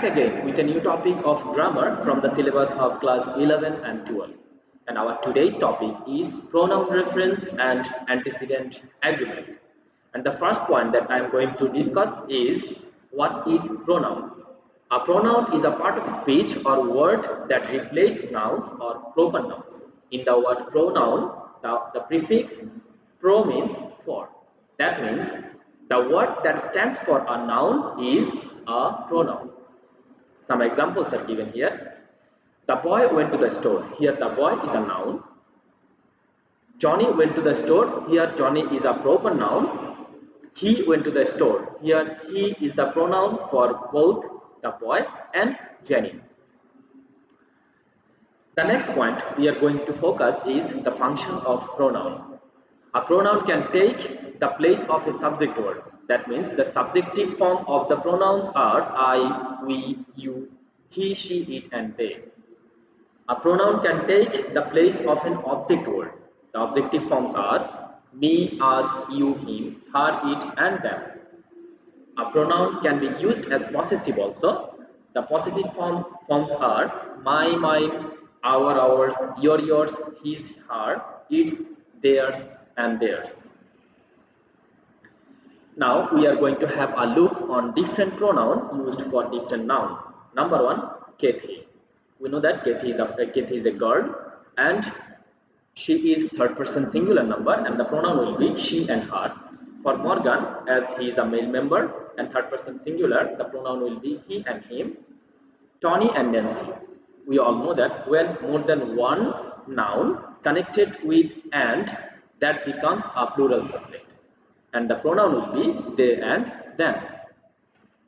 back again with a new topic of grammar from the syllabus of class 11 and 12. And our today's topic is pronoun reference and antecedent agreement. And the first point that I am going to discuss is what is pronoun. A pronoun is a part of speech or word that replaces nouns or proper nouns. In the word pronoun, the prefix pro means for. That means the word that stands for a noun is a pronoun. Some examples are given here. The boy went to the store. Here the boy is a noun. Johnny went to the store. Here Johnny is a proper noun. He went to the store. Here he is the pronoun for both the boy and Jenny. The next point we are going to focus is the function of pronoun. A pronoun can take the place of a subject word. That means the subjective form of the pronouns are I, we, you, he, she, it and they. A pronoun can take the place of an object word. The objective forms are me, us, you, him, her, it and them. A pronoun can be used as possessive also. The possessive forms are my, mine, our, ours, your, yours, his, her, its, theirs and theirs. Now we are going to have a look on different pronoun used for different noun. Number one, Kathy. We know that Kathy is a girl and she is third person singular number and the pronoun will be she and her. For Morgan, as he is a male member and third person singular, the pronoun will be he and him. Tony and Nancy. We all know that when more than one noun connected with and, that becomes a plural subject and the pronoun will be they and them.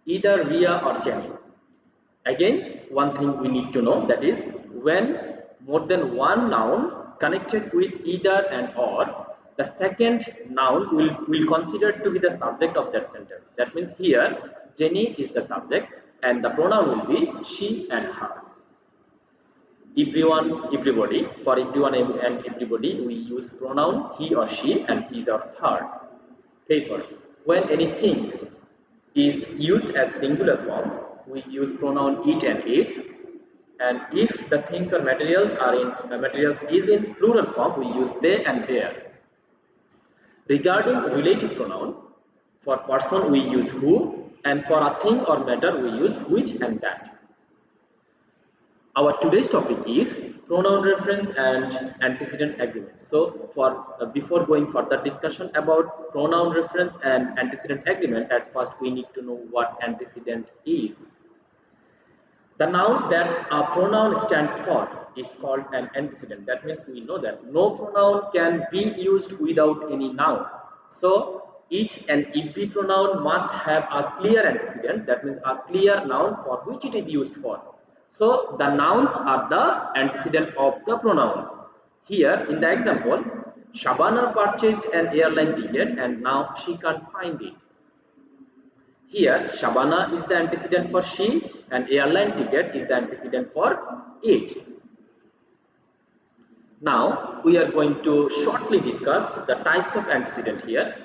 Either Ria or Jenny. Again, one thing we need to know, that is when more than one noun connected with either and or, the second noun will consider to be the subject of that sentence. That means here Jenny is the subject and the pronoun will be she and her. Everyone, everybody. For everyone and everybody we use pronoun he or she and his or her. Paper. When anything is used as singular form, we use pronoun it and its. And if the things or materials is in plural form, we use they and their. Regarding relative pronoun, for person we use who, and for a thing or matter we use which and that. Our today's topic is pronoun reference and antecedent agreement. So before going further discussion about pronoun reference and antecedent agreement, at first we need to know what antecedent is. The noun that a pronoun stands for is called an antecedent. That means we know that no pronoun can be used without any noun. So each and every pronoun must have a clear antecedent, that means a clear noun for which it is used for. So the nouns are the antecedent of the pronouns. Here in the example, Shabana purchased an airline ticket and now she can't find it. Here Shabana is the antecedent for she and airline ticket is the antecedent for it. Now we are going to shortly discuss the types of antecedent here.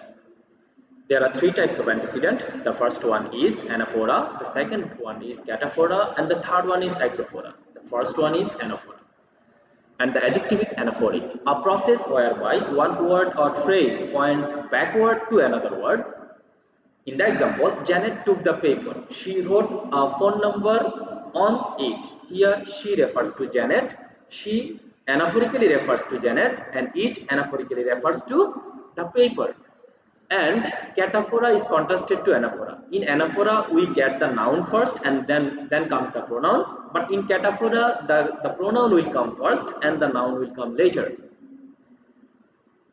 There are three types of antecedent. The first one is anaphora, the second one is cataphora, and the third one is exophora. The first one is anaphora. And the adjective is anaphoric, a process whereby one word or phrase points backward to another word. In the example, Janet took the paper. She wrote a phone number on it. Here she refers to Janet, she anaphorically refers to Janet, and it anaphorically refers to the paper. And cataphora is contrasted to anaphora. In anaphora we get the noun first and then comes the pronoun, but in cataphora the pronoun will come first and the noun will come later.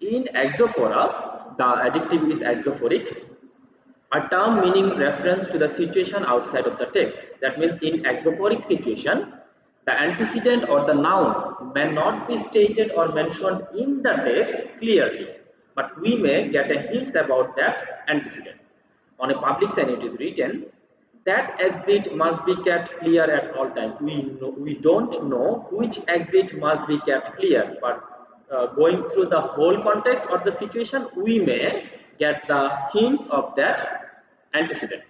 In exophora, the adjective is exophoric, a term meaning reference to the situation outside of the text. That means in exophoric situation, the antecedent or the noun may not be stated or mentioned in the text clearly, but we may get a hint about that antecedent. On a public sign it is written, that exit must be kept clear at all times. We don't know which exit must be kept clear, but going through the whole context or the situation, we may get the hints of that antecedent.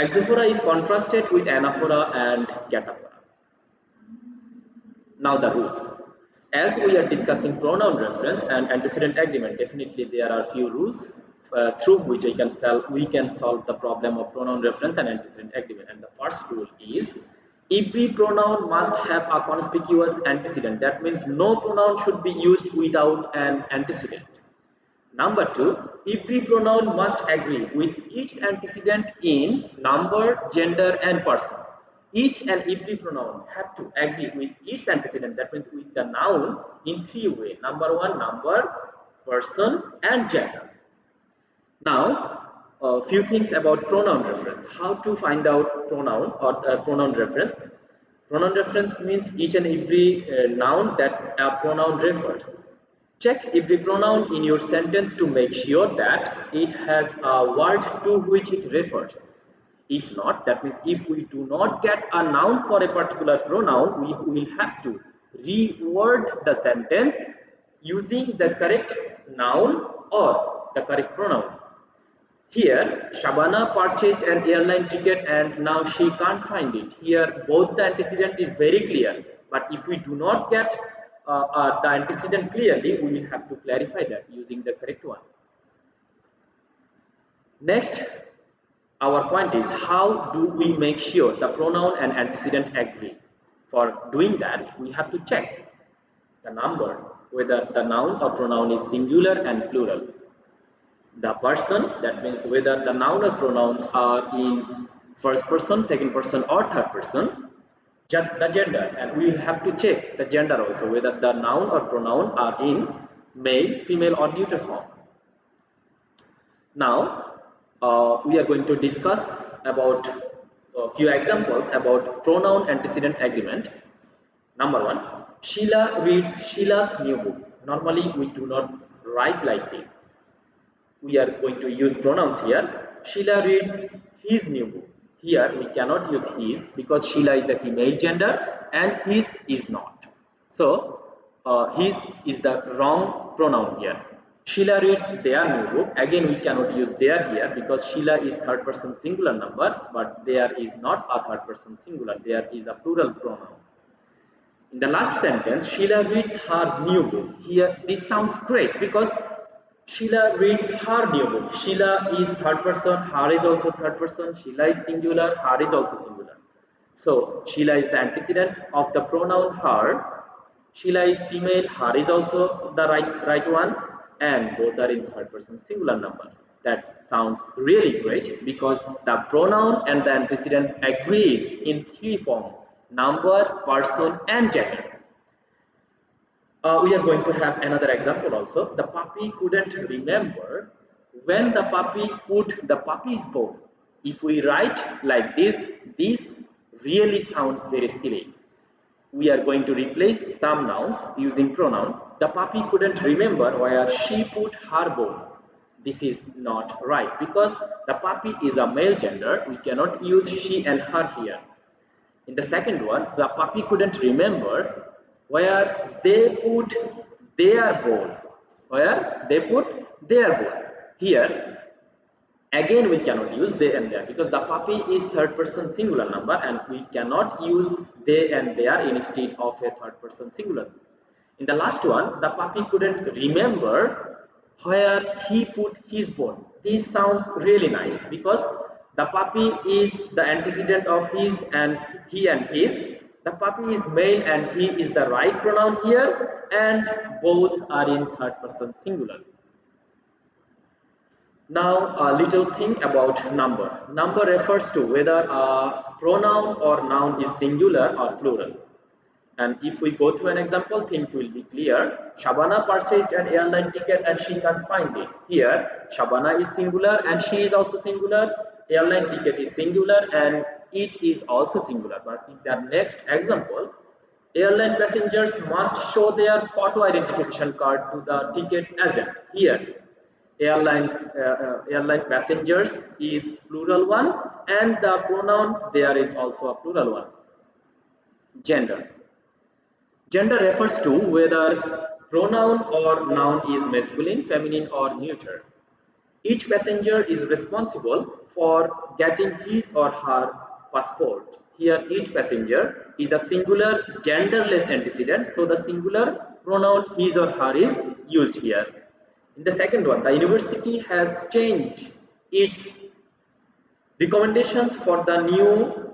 Exophora is contrasted with anaphora and cataphora. Now the rules. As we are discussing pronoun reference and antecedent agreement, definitely there are few rules through which we can solve the problem of pronoun reference and antecedent agreement. And the first rule is every pronoun must have a conspicuous antecedent. That means no pronoun should be used without an antecedent. Number two, every pronoun must agree with its antecedent in number, gender, and person. Each and every pronoun have to agree with its antecedent, that means with the noun, in three ways. Number one, number, person, and gender. Now, a few things about pronoun reference. How to find out pronoun or pronoun reference. Pronoun reference means each and every noun that a pronoun refers. Check every pronoun in your sentence to make sure that it has a word to which it refers. If not, that means if we do not get a noun for a particular pronoun, we will have to reword the sentence using the correct noun or the correct pronoun. Here, Shabana purchased an airline ticket and now she can't find it. Here, both the antecedent is very clear. But if we do not get the antecedent clearly, we will have to clarify that using the correct one. Next, our point is how do we make sure the pronoun and antecedent agree? For doing that, we have to check the number, whether the noun or pronoun is singular and plural. The person, that means whether the noun or pronouns are in first person, second person, or third person. The gender, and we will have to check the gender also, whether the noun or pronoun are in male, female, or neuter form. Now, we are going to discuss about a few examples about pronoun antecedent agreement. Number one, Sheila reads Sheila's new book. Normally, we do not write like this. We are going to use pronouns here. Sheila reads his new book. Here we cannot use his because Sheila is a female gender and his is not. So his is the wrong pronoun here. Sheila reads their new book. Again we cannot use their here because Sheila is third person singular number, but there is not a third person singular. There is a plural pronoun. In the last sentence, Sheila reads her new book. Here this sounds great because Sheila reads her new book. Sheila is third person, her is also third person, Sheila is singular, her is also singular. So, Sheila is the antecedent of the pronoun her. Sheila is female, her is also the right one, and both are in third person singular number. That sounds really great because the pronoun and the antecedent agrees in three forms: number, person, and gender. We are going to have another example also. The puppy couldn't remember when the puppy put the puppy's bowl. If we write like this really sounds very silly. We are going to replace some nouns using pronoun. The puppy couldn't remember where she put her bowl. This is not right because the puppy is a male gender. We cannot use she and her here. In the second one, the puppy couldn't remember where they put their bowl. Where they put their bowl. Here, again we cannot use they and their because the puppy is third person singular number and we cannot use they and their instead of a third person singular. In the last one, the puppy couldn't remember where he put his bowl. This sounds really nice because the puppy is the antecedent of his and he and his. The puppy is male and he is the right pronoun here and both are in third person singular. Now a little thing about number. Number refers to whether a pronoun or noun is singular or plural. And if we go through an example, things will be clear. Shabana purchased an airline ticket and she can't find it. Here, Shabana is singular and she is also singular. Airline ticket is singular and it is also singular. But in the next example, airline passengers must show their photo identification card to the ticket agent. Here, airline passengers is plural one and the pronoun there is also a plural one. Gender. Gender refers to whether pronoun or noun is masculine, feminine, or neuter. Each passenger is responsible for getting his or her passport. Here, each passenger is a singular genderless antecedent, so the singular pronoun his or her is used here. In the second one, the university has changed its recommendations for the new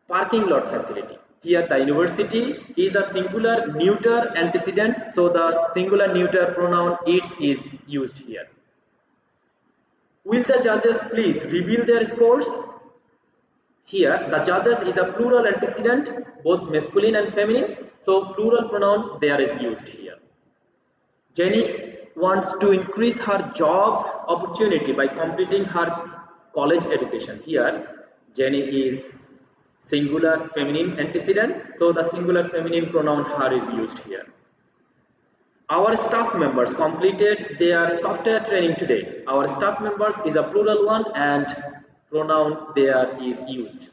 parking lot facility. Here, the university is a singular neuter antecedent, so the singular neuter pronoun its is used here. Will the judges please reveal their scores? Here, the judges is a plural antecedent, both masculine and feminine, so plural pronoun there is used here. Jenny wants to increase her job opportunity by completing her college education. Here, Jenny is singular feminine antecedent, so the singular feminine pronoun her is used here. Our staff members completed their software training today. Our staff members is a plural one and pronoun there is used.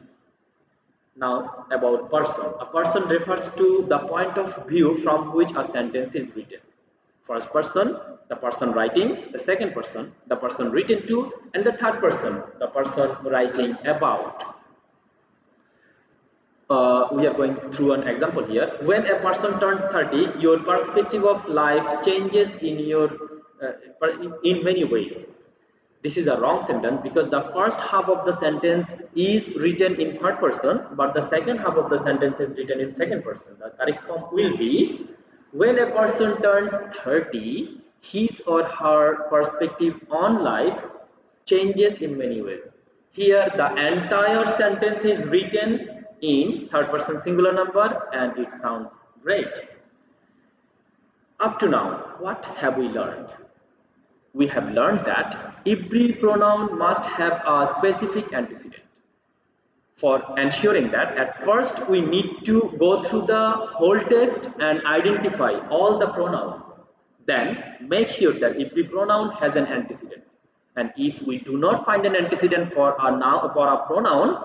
Now about person. A person refers to the point of view from which a sentence is written. First person, the person writing; the second person, the person written to; and the third person, the person writing about. We are going through an example here. When a person turns 30, your perspective of life changes in many ways. This is a wrong sentence because the first half of the sentence is written in third person, but the second half of the sentence is written in second person. The correct form will be, when a person turns 30, his or her perspective on life changes in many ways. Here the entire sentence is written in third person singular number and it sounds great. Up to now, what have we learned? We have learned that every pronoun must have a specific antecedent. For ensuring that, at first we need to go through the whole text and identify all the pronouns. Then make sure that every pronoun has an antecedent. And if we do not find an antecedent for a pronoun,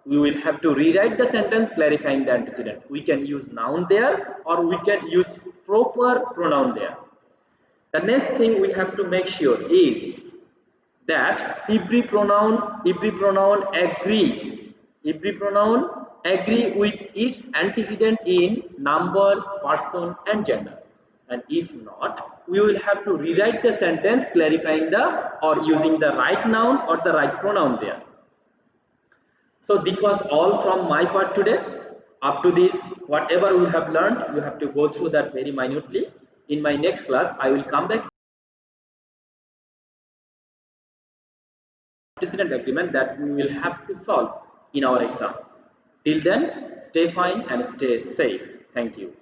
we will have to rewrite the sentence clarifying the antecedent. We can use noun there or we can use proper pronoun there. The next thing we have to make sure is that every pronoun agree with its antecedent in number, person and gender. And if not, we will have to rewrite the sentence clarifying or using the right noun or the right pronoun there. So this was all from my part today. Up to this, whatever we have learned, you have to go through that very minutely. In my next class, I will come back antecedent agreement that we will have to solve in our exams. Till then, stay fine and stay safe. Thank you.